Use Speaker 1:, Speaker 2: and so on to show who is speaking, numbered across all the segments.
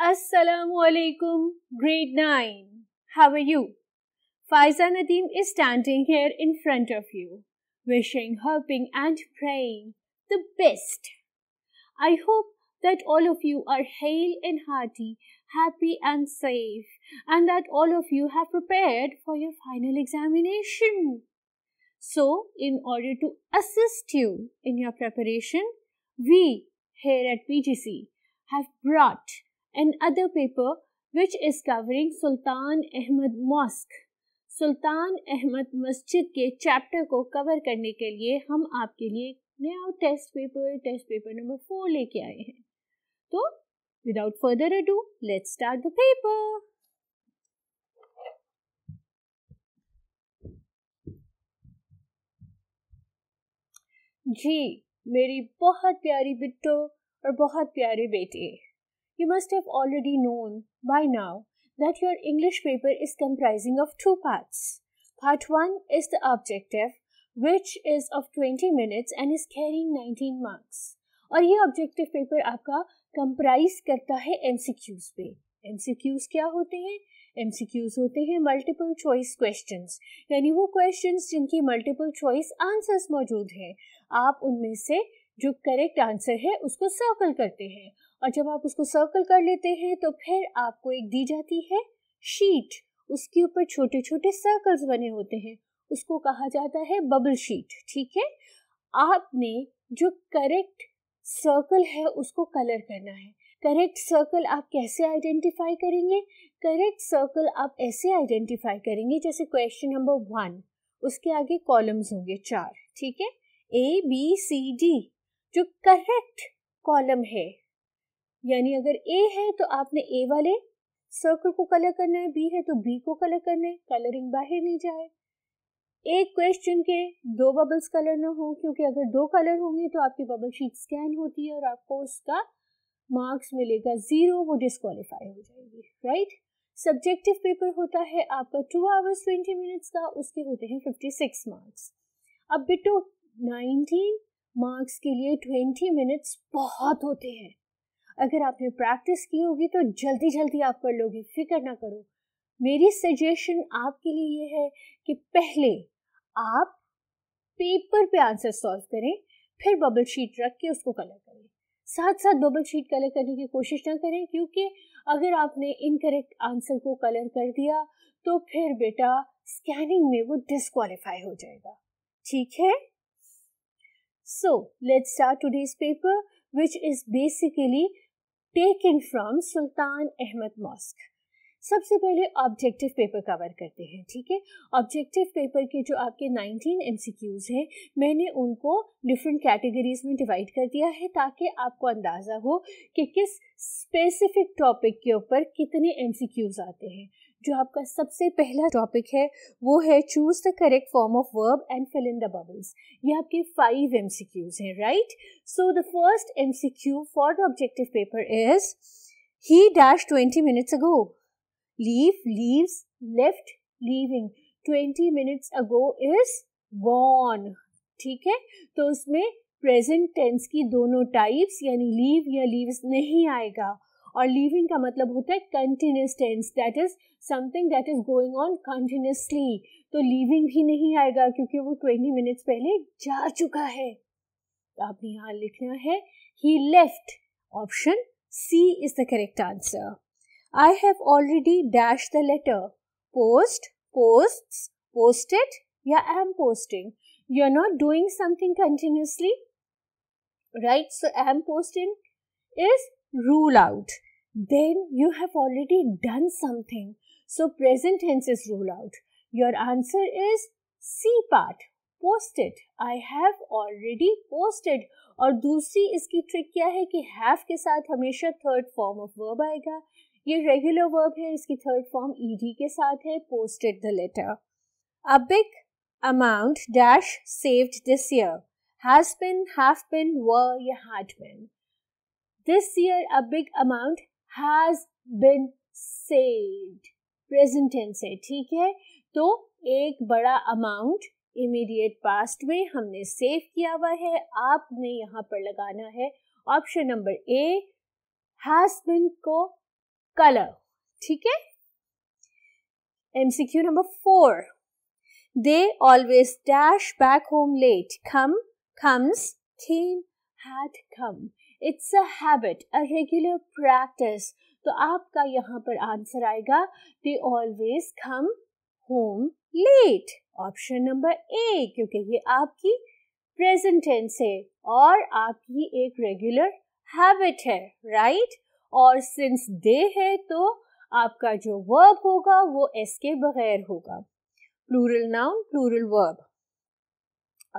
Speaker 1: Assalamualaikum, grade 9. How are you? Faiza Nadeem is standing here in front of you, wishing, hoping and praying the best. I hope that all of you are hale and hearty, happy and safe, and that all of you have prepared for your final examination. So, in order to assist you in your preparation, we here at PGC have brought another paper which is covering Sultan Ahmed Mosque. Sultan Ahmed मस्जिद के chapter को cover करने के लिए हम आपके लिए नया टेस्ट पेपर नंबर 4 लेके आए हैं. तो without further ado let's start the paper. जी मेरी बहुत प्यारी बिट्टो और बहुत प्यारे बेटे, you must have already known by now that your English paper is comprising of two parts. Part 1 is the objective, which is of 20 minutes and is carrying 19 marks. और ये objective paper आपका comprise करता है MCQs पे. MCQs क्या होते हैं? MCQs होते हैं multiple choice questions, यानी वो questions जिनकी multiple choice answers मौजूद हैं. आप उनमें से जो करेक्ट आंसर है उसको सर्कल करते हैं, और जब आप उसको सर्कल कर लेते हैं तो फिर आपको एक दी जाती है शीट. उसके ऊपर छोटे छोटे सर्कल्स बने होते हैं, उसको कहा जाता है बबल शीट. ठीक है, आपने जो करेक्ट सर्कल है उसको कलर करना है. करेक्ट सर्कल आप कैसे आइडेंटिफाई करेंगे? करेक्ट सर्कल आप ऐसे आइडेंटिफाई करेंगे जैसे क्वेश्चन नंबर 1, उसके आगे कॉलम्स होंगे 4. ठीक है, ABCD जो करेक्ट कॉलम है, यानी अगर A है तो आपने A वाले सर्कल को कलर करना है, B है तो B को कलर करना है, कलरिंग बाहर नहीं जाए. एक क्वेश्चन के 2 बबल्स कलर ना हो, क्योंकि अगर 2 कलर होंगे तो आपकी बबल शीट स्कैन होती है और आपको उसका मार्क्स मिलेगा 0, वो डिस्क्वालीफाई हो जाएगी. राइट. सब्जेक्टिव पेपर होता है आपका 2 hours 20 minutes का, उसके होते हैं 56 मार्क्स. अब बेटो 19 मार्क्स के लिए 20 मिनट्स बहुत होते हैं. अगर आपने प्रैक्टिस की होगी तो जल्दी जल्दी आप कर लोगे, फिक्र ना करो. मेरी सजेशन आपके लिए ये है कि पहले आप पेपर पे आंसर सॉल्व करें, फिर बबल शीट रख के उसको कलर करें. साथ साथ बबल शीट कलर करने की कोशिश ना करें, क्योंकि अगर आपने इनकरेक्ट आंसर को कलर कर दिया तो फिर बेटा स्कैनिंग में वो डिस्क्वालीफाई हो जाएगा. ठीक है. So let's start today's paper, which is basically taken from Sultan Ahmed Mosque. सबसे पहले ऑब्जेक्टिव पेपर कवर करते हैं. ठीक है, ऑब्जेक्टिव पेपर के जो आपके 19 MCQs हैं, मैंने उनको डिफरेंट कैटेगरीज में डिवाइड कर दिया है ताकि आपको अंदाज़ा हो कि किस स्पेसिफिक टॉपिक के ऊपर कितने MCQs आते हैं. जो आपका सबसे पहला टॉपिक है वो है choose the correct form of verb and fill in the bubbles. ये आपके 5 MCQs हैं. Right. So the first MCQ for the objective paper is he dashed 20 minutes ago. Leave, leaves, left, leaving. 20 minutes ago is gone. ठीक है, तो उसमें present tense की दोनों types यानी लीव या लीव्स नहीं आएगा. और लीविंग का मतलब होता है continuous tense, that is something that is going on continuously. तो लीविंग भी नहीं आएगा क्योंकि वो 20 मिनट्स पहले जा चुका है. तो आपने यहाँ लिखना है he left. Option C is the correct answer. I have already dashed the letter. Post, posts, posted या am posting. You're not doing something continuously, right? So am posting is rule out. Then you have already done something. So present tense is rule out. Your answer is C part. Posted. I have already posted. और दूसरी इसकी trick क्या है कि have के साथ हमेशा third form of verb आएगा. ये रेगुलर वर्ब है, इसकी थर्ड फॉर्म ed के साथ है. Posted the letter. A big amount dash saved this year. Has been, have been, were या had been. This year a big amount has been saved. Present tense है. ठीक है, तो एक बड़ा अमाउंट इमीडिएट पास्ट में हमने सेव किया हुआ है. आपने यहाँ पर लगाना है option number A. Has been को color. ठीक है. MCQ number 4. They always dash back home late. Come, comes, came, had come. It's a habit, a regular practice. तो आपका यहाँ पर आंसर आएगा they always come home late. Option number ए, क्योंकि ये आपकी प्रेजेंट टेंस है और आपकी एक रेगुलर हैबिट है, राइट. और सिंस दे है तो आपका जो वर्ब होगा वो एस के बगैर होगा. Plural noun, plural verb.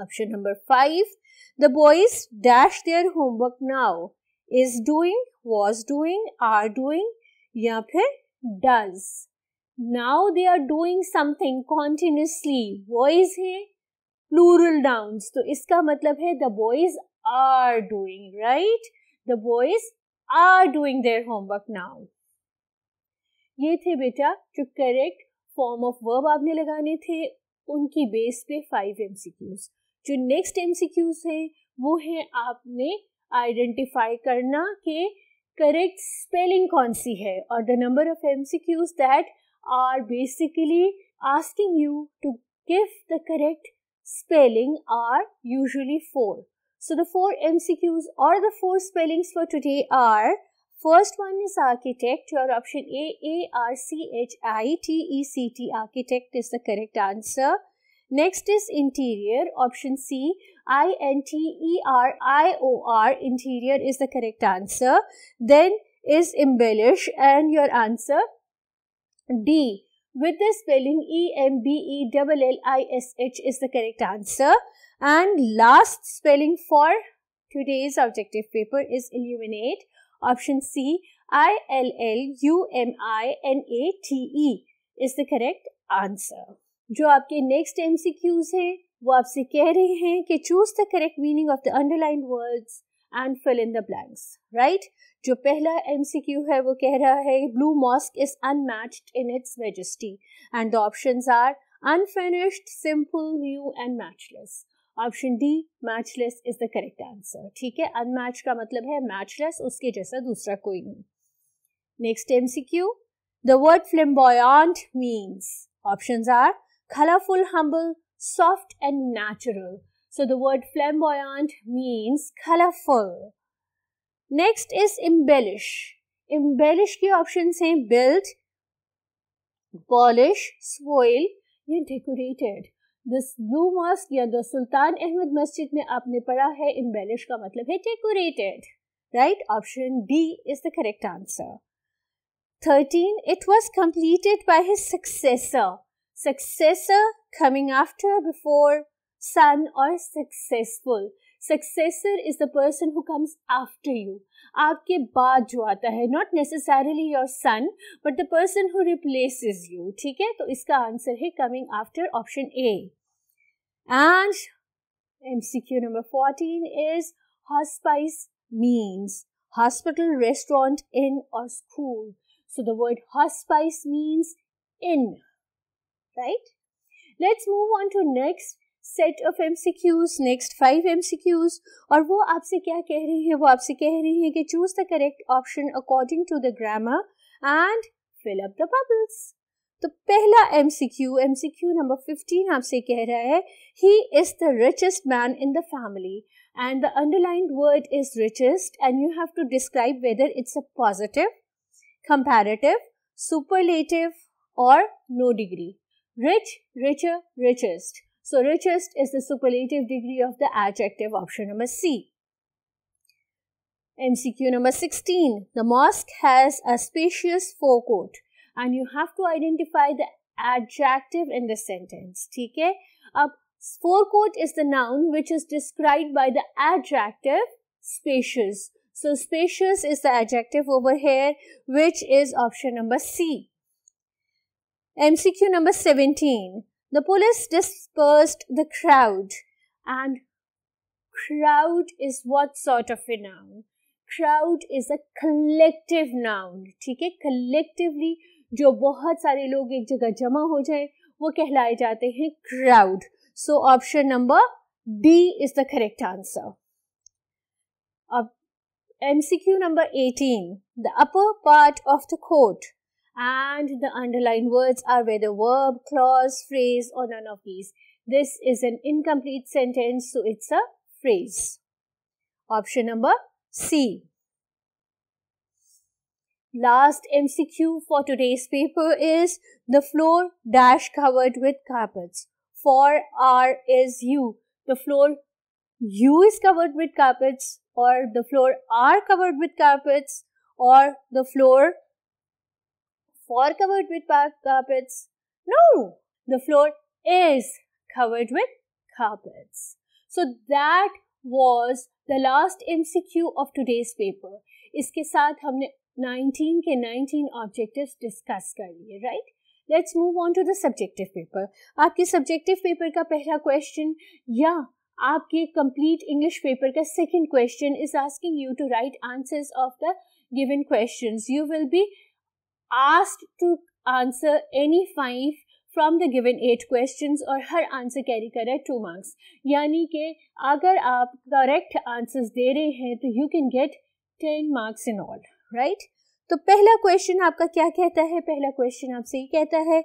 Speaker 1: Option number 5. The boys dash their homework now. Is doing, was doing, are doing या फिर does. Now they are doing something continuously. Boys है plural nouns, तो इसका मतलब है the boys are doing, right? The boys are doing their homework now. ये थे बेटा जो करेक्ट फॉर्म ऑफ वर्ब आपने लगाने थे, उनकी बेस पे 5 MCQs. जो नेक्स्ट MCQs है वो है आपने आइडेंटिफाई करना कि करेक्ट स्पेलिंग कौन सी है, और the number of MCQs that are basically asking you to give the correct spelling are usually 4. So the 4 MCQs or the 4 spellings for today are, first one is architect. Your option A, ARCHITECT, architect is the correct answer. Next is interior. Option C, INTERIOR, interior is the correct answer. Then is embellish, and your answer D, with the spelling EMBELLISH is the correct answer. And last spelling for today's objective paper is illuminate. Option C, ILLUMINATE is the correct answer. जो आपके next MCQs हैं वो आपसे कह रहे हैं कि choose the correct meaning of the underlined words and fill in the blanks, right? जो पहला MCQ है वो कह रहा है blue mosque is unmatched in its majesty, and the options are unfinished, simple, new and matchless. Option D, matchless is the correct answer. ठीक है, unmatched का मतलब है matchless, उसके जैसा दूसरा कोई नहीं. Next MCQ, the word flamboyant means. Options are colorful, humble, soft and natural. So the word flamboyant means colorful. Next is embellish. Embellish के options हैं build, polish, spoil या decorated. This blue mosque या the Sultan Ahmed मस्जिद में आपने पढ़ा है embellish का मतलब है decorated, right? Option D is the correct answer. 13. It was completed by his successor. Successor coming after, before, son or successful. Successor is the person who comes after you. आपके बाद जो आता है, not necessarily your son, but the person who replaces you. ठीक है, तो इसका answer है coming after, option A. And MCQ number 14 is hospice means hospital, restaurant, inn or school. So the word hospice means inn, right? Let's move on to next set of MCQs, next 5 MCQs. और वो आपसे क्या कह रही है? वो आपसे कह रही है कि choose the correct option according to the grammar and fill up the bubbles. तो पहला MCQ number 15 आपसे कह रहा है he is the richest man in the family, and the underlined word is richest, and you have to describe whether it's a positive, comparative, superlative or no degree. Rich, richer, richest. So richest is the superlative degree of the adjective, option number C. MCQ number 16. The mosque has a spacious forecourt, and you have to identify the adjective in the sentence. ठीक है, अब forecourt is the noun which is described by the adjective spacious. So spacious is the adjective over here, which is option number C. MCQ number 17. The police dispersed the crowd, and crowd is what sort of a noun? Crowd is a collective noun. ठीक है, collectively जो बहुत सारे लोग एक जगह जमा हो जाए वो कहलाए जाते हैं crowd. So option number D is the correct answer. अब MCQ number 18. The upper part of the quote and the underlined words are whether verb, clause, phrase or none of these. This is an incomplete sentence, so it's a phrase. Option number C. Last MCQ for today's paper is the floor dash covered with carpets. For R is U. The floor U is covered with carpets, or the floor are covered with carpets, or the floor for covered with carpets. No, the floor is covered with carpets. So that was the last MCQ of today's paper. इसके साथ हमने 19 के 19 objectives discuss कर लिए, right? Let's move on to the subjective paper. आपके subjective paper का पहला question या आपके complete English paper का second question is asking you to write answers of the given questions. You will be asked to answer any 5 from the given 8 questions और हर answer carry कर रहा है 2 marks. यानी कि अगर आप करेक्ट आंसर्स दे रहे हैं तो you can get 10 marks in all, right? तो पहला क्वेश्चन आपका क्या कहता है? पहला क्वेश्चन आपसे ये कहता है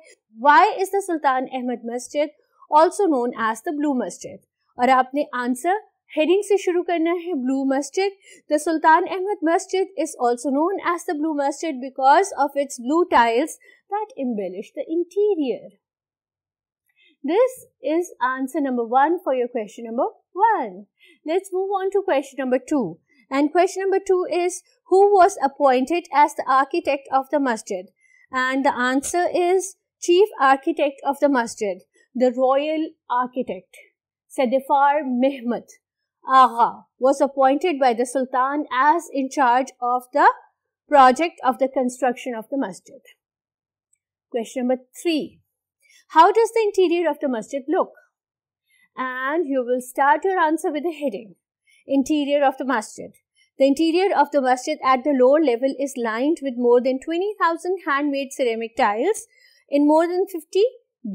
Speaker 1: why is the Sultan Ahmed masjid also known as the blue masjid? और आपने आंसर हेडिंग से शुरू करना है, ब्लू मस्जिद. The Sultan Ahmed masjid is also known as the blue masjid because of its blue tiles that embellish the interior. This is answer number 1 for your question number 1. Let's move on to question number 2. And question number 2 is, who was appointed as the architect of the masjid? And the answer is chief architect of the masjid, the royal architect, Sadifar Mehmet Agha, was appointed by the Sultan as in charge of the project of the construction of the masjid. Question number 3. How does the interior of the masjid look? And you will start your answer with the heading, interior of the masjid. The interior of the masjid at the lower level is lined with more than 20,000 handmade ceramic tiles in more than 50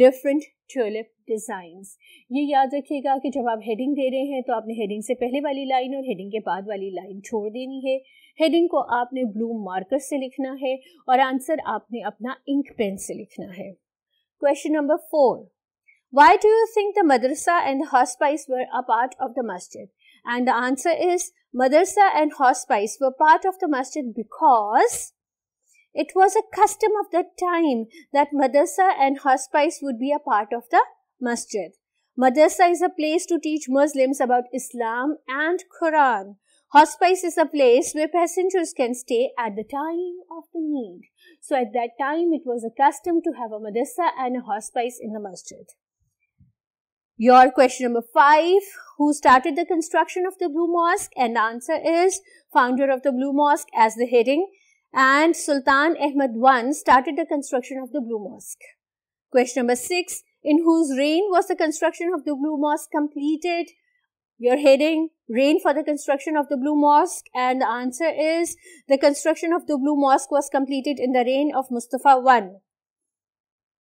Speaker 1: different tulip designs. ये याद रखिएगा कि जब आप heading दे रहे हैं तो आपने हेडिंग से पहले वाली लाइन और हेडिंग के बाद वाली लाइन छोड़ देनी है. हेडिंग को आपने ब्लू मार्कर से लिखना है और आंसर आपने अपना इंक पेन से लिखना है. Question number 4. Why do you think the madrasa and the hospice were a part of the masjid? And the answer is madrasa and hospice were part of the masjid because it was a custom of that time that madrasa and hospice would be a part of the masjid. Madrasa is a place to teach Muslims about Islam and Quran. Hospice is a place where passengers can stay at the time of the need. So at that time, it was a custom to have a madrasa and a hospice in the masjid. Your question number 5. Who started the construction of the Blue Mosque? And the answer is founder of the Blue Mosque as the heading. And Sultan Ahmad I started the construction of the Blue Mosque. Question number 6. In whose reign was the construction of the Blue Mosque completed? Your heading, reign for the construction of the Blue Mosque, and the answer is the construction of the Blue Mosque was completed in the reign of Mustafa I.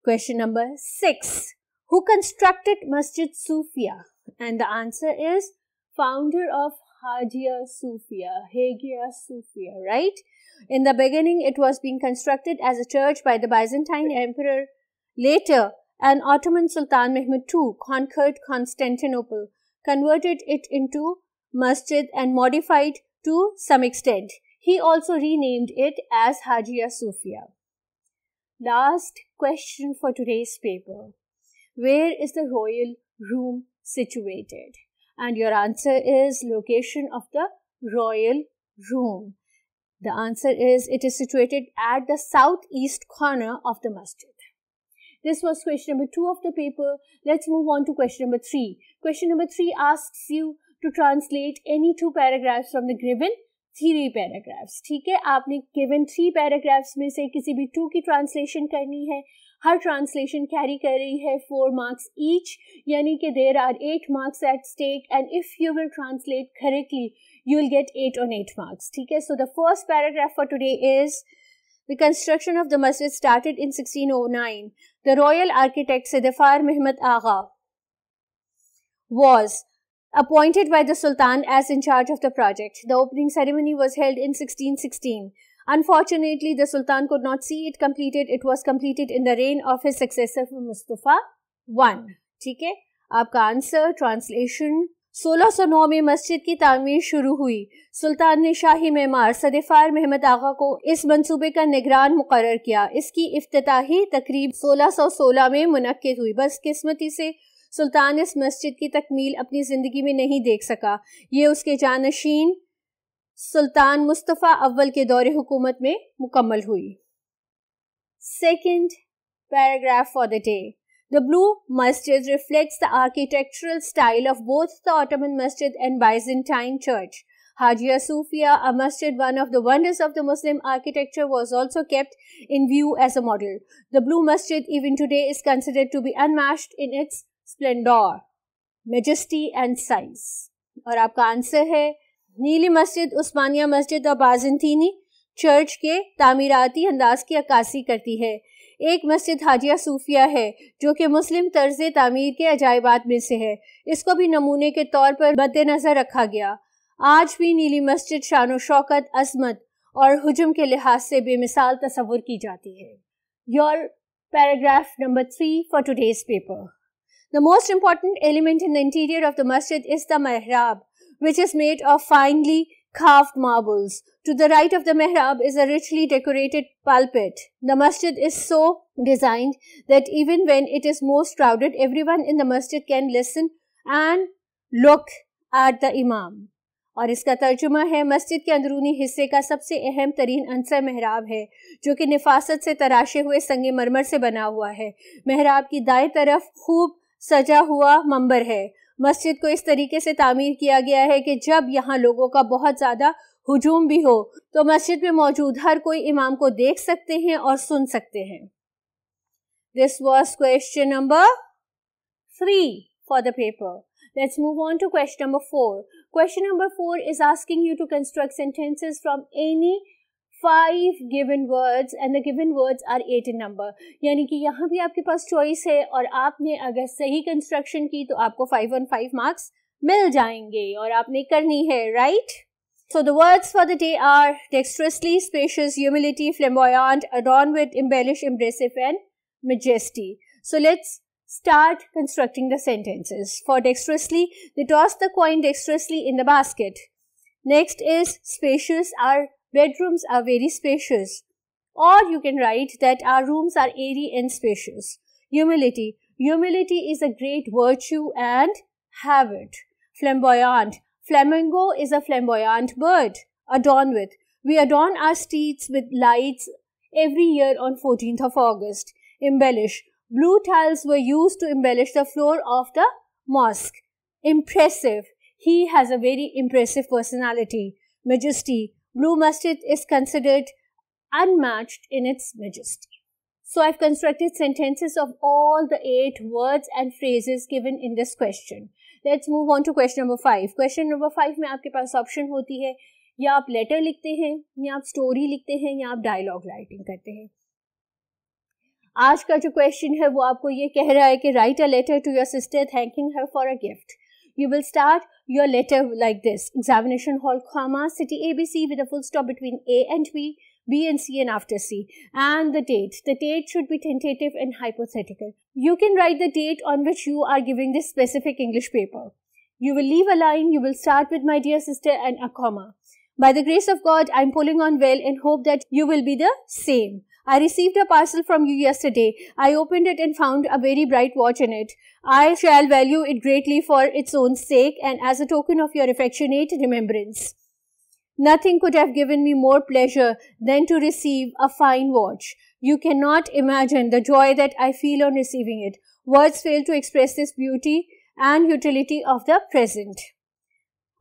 Speaker 1: Question number 6. Who constructed Masjid Sufia? And the answer is founder of Hagia Sophia, right? In the beginning, it was being constructed as a church by the Byzantine Emperor. Later, an Ottoman Sultan Mehmed II conquered Constantinople, converted it into masjid and modified to some extent. He also renamed it as Hagia Sophia. Last question for today's paper. Where is the royal room situated? And your answer is location of the royal room. The answer is it is situated at the southeast corner of the masjid. This was question number 2 of the paper. Let's move on to question number 3. Question number 3 asks you to translate any 2 paragraphs from the given 3 paragraphs. ठीक है, आपने given 3 paragraphs में से किसी भी 2 की translation करनी है. हर translation carry कर रही है 4 marks each, यानी कि there are 8 marks at stake, and if you will translate correctly, you will get 8 on 8 marks. ठीक है, so the first paragraph for today is the construction of the masjid started in 1609. The royal architect Sadifar Mehmet Agha was appointed by the Sultan as in charge of the project. The opening ceremony was held in 1616. Unfortunately, the Sultan could not see it completed. It was completed in the reign of his successor Mustafa I. ठीक है, आपका answer translation 1609 में मस्जिद की तामीर शुरू हुई। सुल्तान ने शाही मेमार सदेफार महमद आगा को इस मंसूबे का निगरान मुकर्रर किया। इसकी इफ्तिताही तकरीब 1616 में मुनक्किद हुई। बस किस्मती से सुल्तान इस मस्जिद की तकमील अपनी ज़िंदगी में नहीं देख सका। ये उसके जानशीन सुल्तान मुस्तफ़ा अव्वल के दौरे हुकूमत में मुकम्मल हुई। Second paragraph for the day. The Blue Masjid reflects the architectural style of both the Ottoman Masjid and Byzantine Church. Hagia Sophia, a masjid, one of the wonders of the Muslim architecture, was also kept in view as a model. The Blue Masjid even today is considered to be unmatched in its splendor, majesty and size. और आपका answer है नीली मस्जिद उस्मानिया मस्जिद और बाज़ंतीनी church के तामीराती अंदाज की अक्कासी करती है। एक मस्जिद हाजिया सूफिया है जो कि मुस्लिम तर्ज तामीर के अजायबात में से है। इसको भी नमूने के तौर पर मद्देनज़र रखा गया। आज भी नीली मस्जिद शान शौकत, अज़मत और हुजूम के लिहाज से बेमिसाल तस्वुर की जाती है। Your paragraph number 3 for today's paper. The most important element in the interior of the masjid is the mihrab, which is made of finely carved marbles. To the right of the mihrab is a richly decorated pulpit. The masjid is so designed that even when it is most crowded, everyone in the masjid can listen and look at the imam. और इसका तर्जुमा है, मस्जिद के अंदरूनी हिस्से का सबसे अहम तरीन अंसर मेहराब है जो कि निफासत से तराशे हुए संगे मरमर से बना हुआ है। मेहराब की दाएं तरफ खूब सजा हुआ मंबर है। मस्जिद को इस तरीके से तामीर किया गया है कि जब यहाँ लोगों का बहुत ज़्यादा हुजूम भी हो तो मस्जिद में मौजूद हर कोई इमाम को देख सकते हैं और सुन सकते हैं। This was question number 3 for the paper. Let's move on to question number 4. Question number 4 is asking you to construct sentences from any 5 given words and the given words are 8 in number. यानी कि यहाँ भी आपके पास choice है और आपने अगर सही कंस्ट्रक्शन की तो आपको 5 on 5 मार्क्स मिल जाएंगे और आपने करनी है, right? So the words for the day are dexterously, spacious, humility, flamboyant, adorned with, embellish, impressive and majesty. So let's start constructing the sentences. For dexterously, they toss the coin dexterously in the basket. Next is spacious. Our bedrooms are very spacious. Or you can write that our rooms are airy and spacious. Humility. Humility is a great virtue and habit. Flamboyant. Flamingo is a flamboyant bird. Adorn with. We adorn our streets with lights every year on 14th of August. Embellish. Blue tiles were used to embellish the floor of the mosque. Impressive. He has a very impressive personality. Majesty. Blue Masjid is considered unmatched in its majesty. So I've constructed sentences of all the 8 words and phrases given in this question. Let's move on to question number 5. Question number 5 में आपके पास option होती है, या आप letter लिखते हैं, या आप स्टोरी लिखते हैं, या आप डायलॉग राइटिंग करते हैं। आज का जो क्वेश्चन है वो आपको ये कह रहा है कि write a letter to your sister thanking her for a gift. You will start your letter like this. Examination hall, comma, city ABC with a full stop between A and B, B and C and after C. And the date. The date should be tentative and hypothetical. You can write the date on which you are giving this specific English paper. You will leave a line. You will start with my dear sister and a comma. By the grace of God, I am pulling on well and hope that you will be the same. I received a parcel from you yesterday. I opened it and found a very bright watch in it. I shall value it greatly for its own sake and as a token of your affectionate remembrance. Nothing could have given me more pleasure than to receive a fine watch. You cannot imagine the joy that I feel on receiving it. Words fail to express this beauty and utility of the present.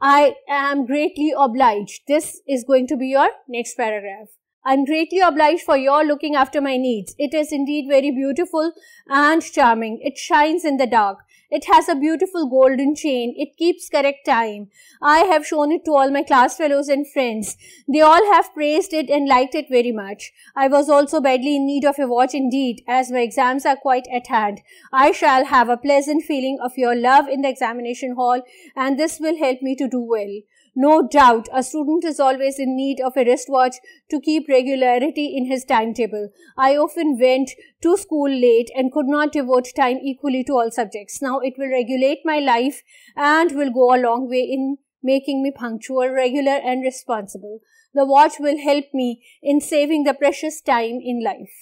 Speaker 1: I am greatly obliged. This is going to be your next paragraph. I am greatly obliged for your looking after my needs. It is indeed very beautiful and charming. It shines in the dark It has a beautiful golden chain. It keeps correct time. I have shown it to all my class fellows and friends. They all have praised it and liked it very much. I was also badly in need of a watch indeed, as my exams are quite at hand. I shall have a pleasant feeling of your love in the examination hall, and this will help me to do well. No doubt, a student is always in need of a wristwatch to keep regularity in his timetable. I often went to school late and could not devote time equally to all subjects. Now it will regulate my life and will go a long way in making me punctual, regular and responsible. The watch will help me in saving the precious time in life.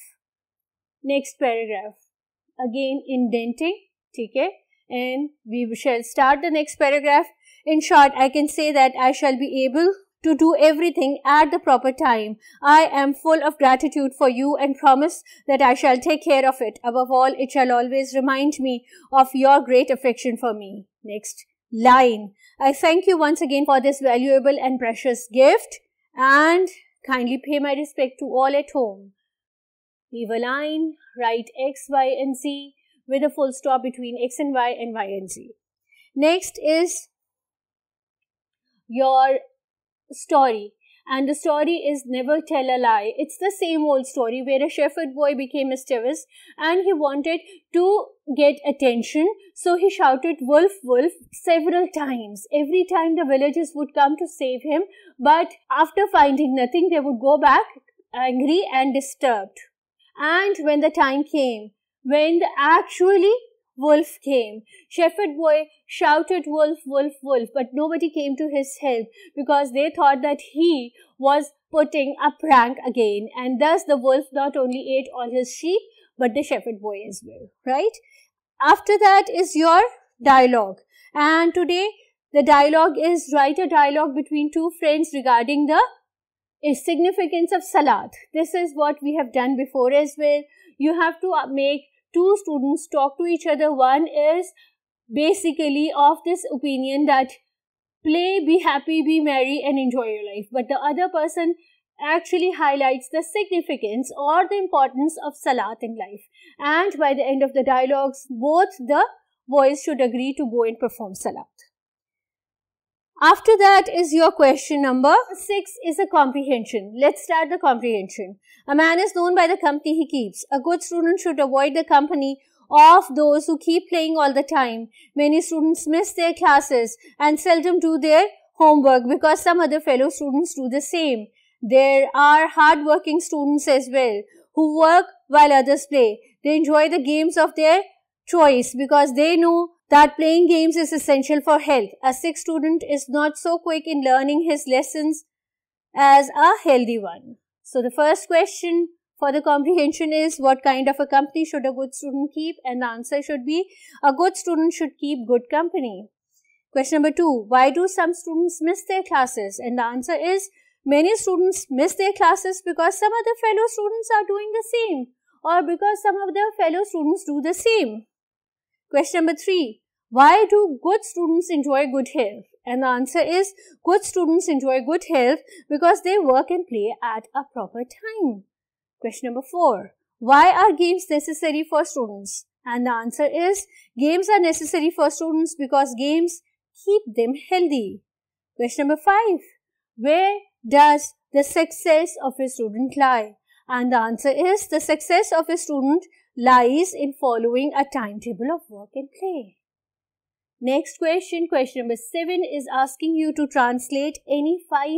Speaker 1: Next paragraph. Again indenting, okay? And we shall start the next paragraph. In short, I can say that I shall be able to do everything at the proper time. I am full of gratitude for you and promise that I shall take care of it. Above all, it shall always remind me of your great affection for me. Next line. I thank you once again for this valuable and precious gift and kindly pay my respect to all at home. Leave a line, write X, Y and Z with a full stop between X and Y and Z. Next is your story, and the story is Never Tell a Lie. It's the same old story where a shepherd boy became mischievous and he wanted to get attention, so he shouted wolf, wolf several times. Every time the villagers would come to save him, but after finding nothing they would go back angry and disturbed. And when the time came, when actually wolf came, shepherd boy shouted wolf, wolf, wolf, but nobody came to his help because they thought that he was putting a prank again, and thus the wolf not only ate all his sheep but the shepherd boy as well, right? After that is your dialogue, and today the dialogue is write a dialogue between two friends regarding the significance of salat. This is what we have done before as well. You have to make two students talk to each other. One is basically of this opinion that play, be happy, be merry and enjoy your life. But the other person actually highlights the significance or the importance of salat in life. And by the end of the dialogues, both the boys should agree to go and perform salat. After that is your question number 6 is a comprehension. Let's start the comprehension. A man is known by the company he keeps. A good student should avoid the company of those who keep playing all the time. Many students miss their classes and seldom do their homework because some other fellow students do the same. There are hard-working students as well who work while others play. They enjoy the games of their choice because they know that playing games is essential for health. A sick student is not so quick in learning his lessons as a healthy one. So the first question for the comprehension is, what kind of a company should a good student keep? And the answer should be, a good student should keep good company. Question number 2, why do some students miss their classes? And the answer is, many students miss their classes because some other fellow students are doing the same, or because some of their fellow students do the same. Question number 3, why do good students enjoy good health? And the answer is, good students enjoy good health because they work and play at a proper time. Question number 4, why are games necessary for students? And the answer is, games are necessary for students because games keep them healthy. Question number 5, where does the success of a student lie? And the answer is, the success of a student lies in following a timetable of work and play. Next question, question number 7 is asking you to translate any 5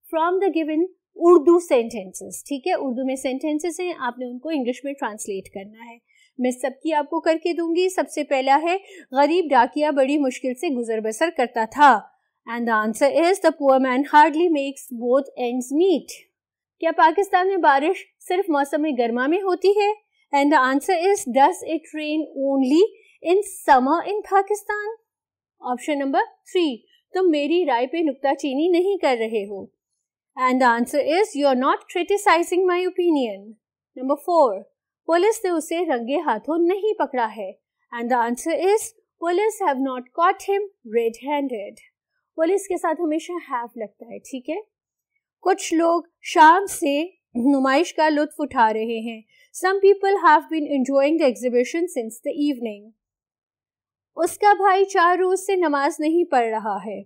Speaker 1: from the given Urdu sentences. ठीक है, उर्दू में sentences हैं, आपने उनको English में translate करना है. मैं सबकी आपको करके दूंगी. सबसे पहला है, गरीब डाकिया बड़ी मुश्किल से गुजर बसर करता था. And the answer is, the poor man hardly makes both ends meet. क्या पाकिस्तान में बारिश सिर्फ मौसम गर्मा में होती है? And the answer is, does it rain only in summer in Pakistan? Option number 3, तुम मेरी राय पे नुक्ताचीनी नहीं कर रहे हो. And the answer is, you are not criticizing my opinion. Number 4, police ने उसे रंगे हाथों नहीं पकड़ा है. And the answer is, police have not caught him red-handed. Police के साथ हमेशा have लगता है, ठीक है. कुछ लोग शाम से नुमाइश का लुत्फ उठा रहे हैं. Some people have been enjoying the exhibition since the evening. उसका भाई 4 रोज से नमाज नहीं पढ़ रहा है.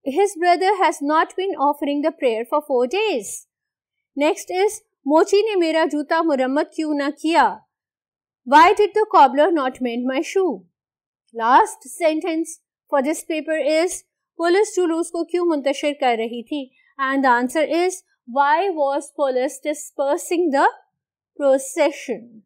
Speaker 1: His brother has not been offering the prayer for 4 days. Next is, मोची ने मेरा जूता मुरम्मत क्यों ना किया? Why did the cobbler not mend my shoe? Last sentence for this paper is, police जुलूस को क्यों मुंतशिर कर रही थी? And the answer is, why was police dispersing the procession?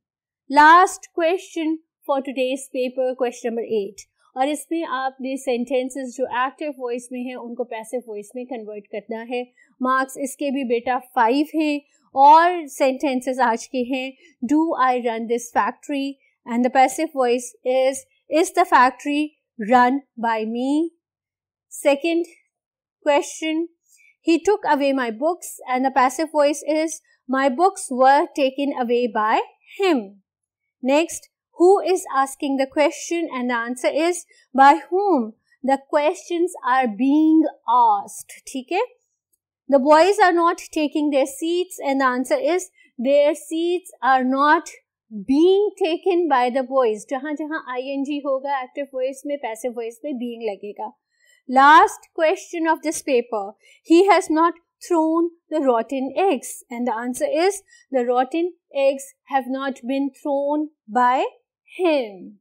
Speaker 1: Last question for today's paper, question number 8. और इसमें आपने sentences जो एक्टिव वॉइस में हैं उनको पैसिव वॉइस में कन्वर्ट करना है. मार्क्स इसके भी बेटा 5 हैं और सेंटेंसेस आज के हैं. Do I run this factory and the passive voice is the factory run by me. Second question, he took away my books and the passive voice is, my books were taken away by him. Next, who is asking the question and the answer is, by whom the questions are being asked. ठीक है. The boys are not taking their seats and the answer is, their seats are not being taken by the boys. जहाँ जहाँ ing होगा active voice में, passive voice में being लगेगा. Last question of this paper, he has not thrown the rotten eggs and the answer is, the rotten eggs have not been thrown by him.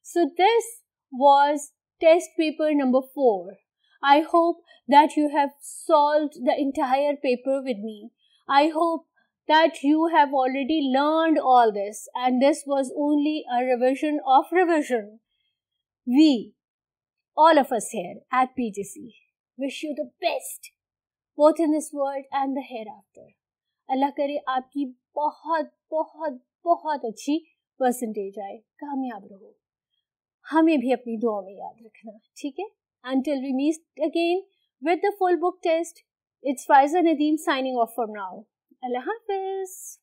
Speaker 1: So this was test paper number 4. I hope that you have solved the entire paper with me. I hope that you have already learned all this and this was only a revision of revision. We, all of us here at PGC, wish you the best both in this world and the hereafter. अल्लाह करे आपकी बहुत बहुत बहुत अच्छी percentage आए, कामयाब रहो. हमें भी अपनी दुआ में याद रखना, ठीक है. Until we meet again with the full book test, it's Faiza Nadeem signing off for now. Allah Hafiz.